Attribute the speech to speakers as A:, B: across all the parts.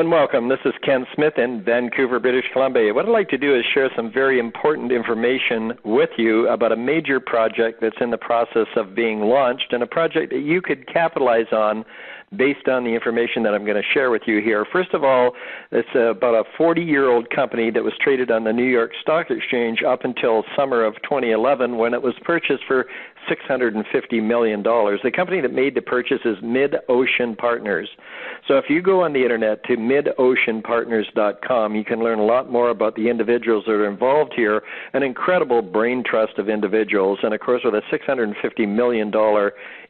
A: and welcome. This is Ken Smith in Vancouver, British Columbia. What I'd like to do is share some very important information with you about a major project that's in the process of being launched, and a project that you could capitalize on based on the information that I'm going to share with you here. First of all, it's about a 40-year-old company that was traded on the New York Stock Exchange up until summer of 2011, when it was purchased for $650 million. The company that made the purchase is Mid-Ocean Partners. So if you go on the internet to midoceanpartners.com, you can learn a lot more about the individuals that are involved here, an incredible brain trust of individuals. And of course, with a $650 million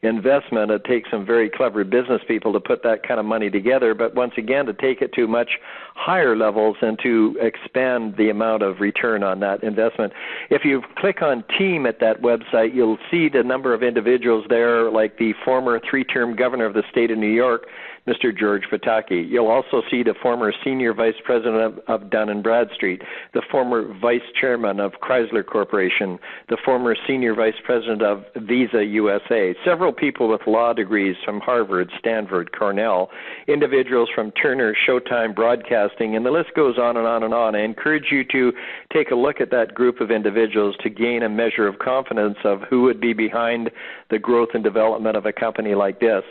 A: investment, it takes some very clever business people to put that kind of money together, but once again, to take it to much higher levels and to expand the amount of return on that investment. If you click on team at that website, you'll see the number of individuals there, like the former three-term governor of the state of New York, Mr. George Pataki. You'll also see the former senior vice president of Dun & Bradstreet, the former vice chairman of Chrysler Corporation, the former senior vice president of Visa USA, several people with law degrees from Harvard, Stanford, Cornell, individuals from Turner, Showtime Broadcasting, and the list goes on and on and on. I encourage you to take a look at that group of individuals to gain a measure of confidence of who would be behind the growth and development of a company like this.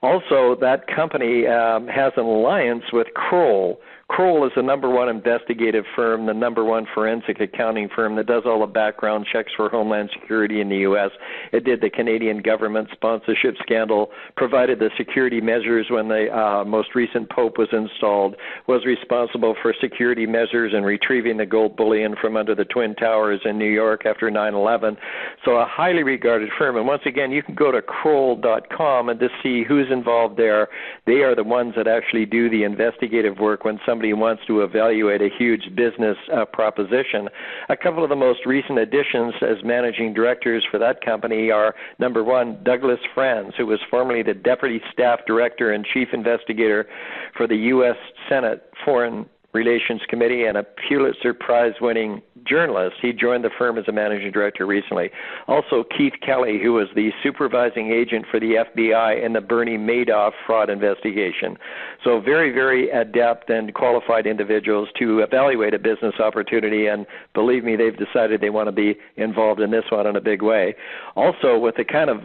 A: Also, that company has an alliance with Kroll. Kroll is the number one investigative firm, the number one forensic accounting firm that does all the background checks for Homeland Security in the U.S. It did the Canadian government sponsorship scandal, provided the security measures when the most recent Pope was installed, was responsible for security measures and retrieving the gold bullion from under the Twin Towers in New York after 9/11. So a highly regarded firm. And once again, you can go to Kroll.com and just see who's involved there. They are the ones that actually do the investigative work when somebody wants to evaluate a huge business proposition. A couple of the most recent additions as managing directors for that company are, number one, Douglas Franz, who was formerly the Deputy Staff Director and Chief Investigator for the U.S. Senate Foreign Relations Committee and a Pulitzer Prize-winning journalist. He joined the firm as a managing director recently. Also, Keith Kelly, who was the supervising agent for the FBI in the Bernie Madoff fraud investigation. So very, very adept and qualified individuals to evaluate a business opportunity, and believe me, they've decided they want to be involved in this one in a big way. Also, with the kind of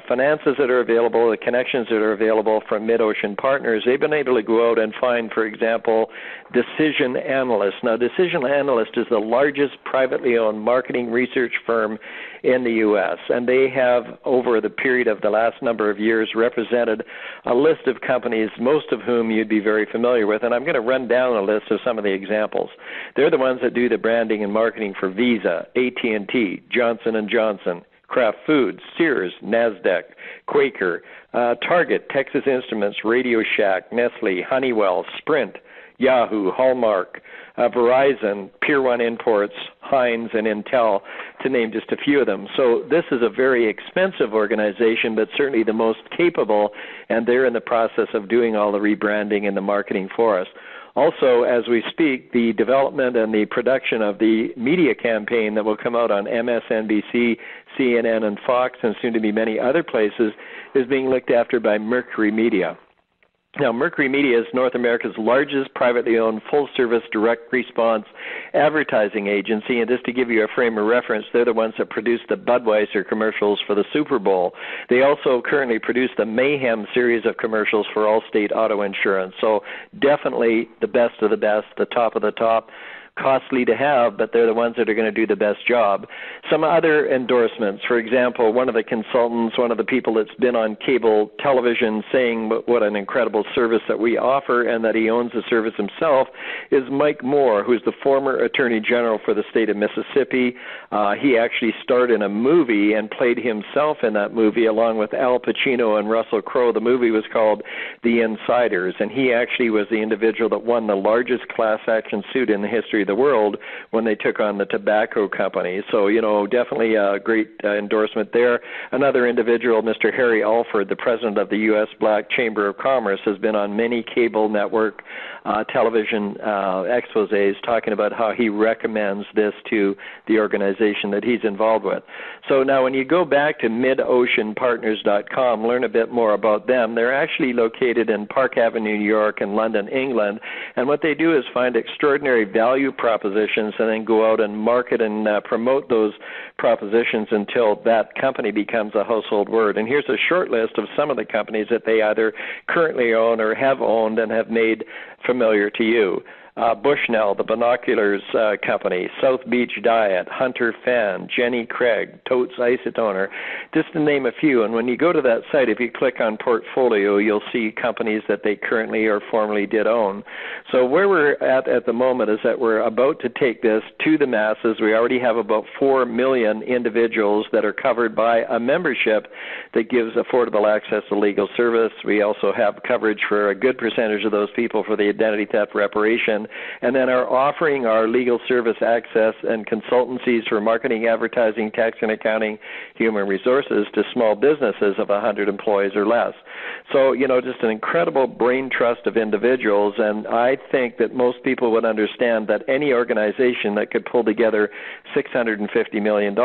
A: finances that are available, the connections that are available from Mid-Ocean Partners, they've been able to go out and find, for example, Decision Analyst. Now, Decision Analyst is the largest privately owned marketing research firm in the U.S., and they have, over the period of the last number of years, represented a list of companies, most of whom you'd be very familiar with, and I'm going to run down a list of some of the examples. They're the ones that do the branding and marketing for Visa, AT&T, Johnson & Johnson, Kraft Foods, Sears, NASDAQ, Quaker, Target, Texas Instruments, Radio Shack, Nestle, Honeywell, Sprint, Yahoo, Hallmark, Verizon, Pier 1 Imports, Heinz, and Intel, to name just a few of them. So this is a very expensive organization, but certainly the most capable, and they're in the process of doing all the rebranding and the marketing for us. Also, as we speak, the development and the production of the media campaign that will come out on MSNBC, CNN, and Fox, and soon to be many other places, is being looked after by Mercury Media. Now, Mercury Media is North America's largest privately owned full-service direct response advertising agency, and just to give you a frame of reference, they're the ones that produce the Budweiser commercials for the Super Bowl. They also currently produce the Mayhem series of commercials for Allstate Auto Insurance, so definitely the best of the best, the top of the top. Costly to have, but they're the ones that are going to do the best job. Some other endorsements, for example, one of the consultants, one of the people that's been on cable television saying what an incredible service that we offer and that he owns the service himself, is Mike Moore, who's the former Attorney General for the state of Mississippi. He actually starred in a movie and played himself in that movie along with Al Pacino and Russell Crowe. The movie was called The Insiders, and he actually was the individual that won the largest class action suit in the history of the world when they took on the tobacco company. So, definitely a great endorsement there. Another individual, Mr. Harry Alford, the president of the U.S. Black Chamber of Commerce, has been on many cable network television exposés talking about how he recommends this to the organization that he's involved with. So now when you go back to midoceanpartners.com, learn a bit more about them. They're actually located in Park Avenue, New York, and London, England. And what they do is find extraordinary value propositions and then go out and market and promote those propositions until that company becomes a household word. And here's a short list of some of the companies that they either currently own or have owned and have made familiar to you. Bushnell, the binoculars company, South Beach Diet, Hunter Fan, Jenny Craig, Totes Isotoner, just to name a few. And when you go to that site, if you click on portfolio, you'll see companies that they currently or formerly did own. So where we're at the moment is that we're about to take this to the masses. We already have about 4 million individuals that are covered by a membership that gives affordable access to legal service. We also have coverage for a good percentage of those people for the identity theft reparation, and then are offering our legal service access and consultancies for marketing, advertising, tax and accounting, human resources to small businesses of 100 employees or less. So, just an incredible brain trust of individuals, and I think that most people would understand that any organization that could pull together $650 million,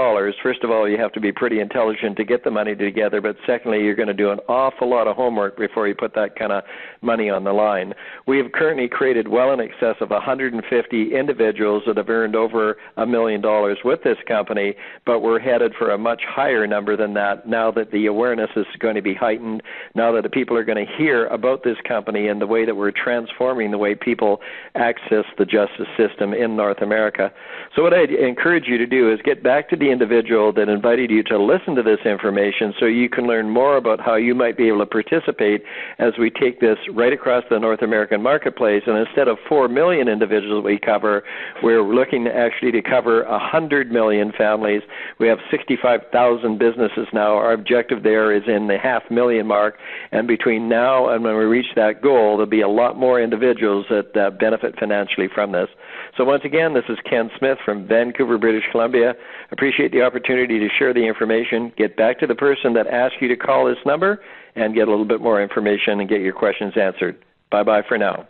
A: first of all, you have to be pretty intelligent to get the money together, but secondly, you're going to do an awful lot of homework before you put that kind of money on the line. We have currently created well in excess of 150 individuals that have earned over $1 million with this company, but we're headed for a much higher number than that now that the awareness is going to be heightened, now that the people are going to hear about this company and the way that we're transforming the way people access the justice system in North America. So what I encourage you to do is get back to the individual that invited you to listen to this information so you can learn more about how you might be able to participate as we take this right across the North American marketplace. And instead of 4 million individuals we cover, we're looking to cover 100 million families. We have 65,000 businesses now. Our objective there is in the 500,000 mark, and between now and when we reach that goal, there'll be a lot more individuals that benefit financially from this. So once again, this is Ken Smith from Vancouver, British Columbia. Appreciate the opportunity to share the information. Get back to the person that asked you to call this number and get a little bit more information and get your questions answered. Bye-bye for now.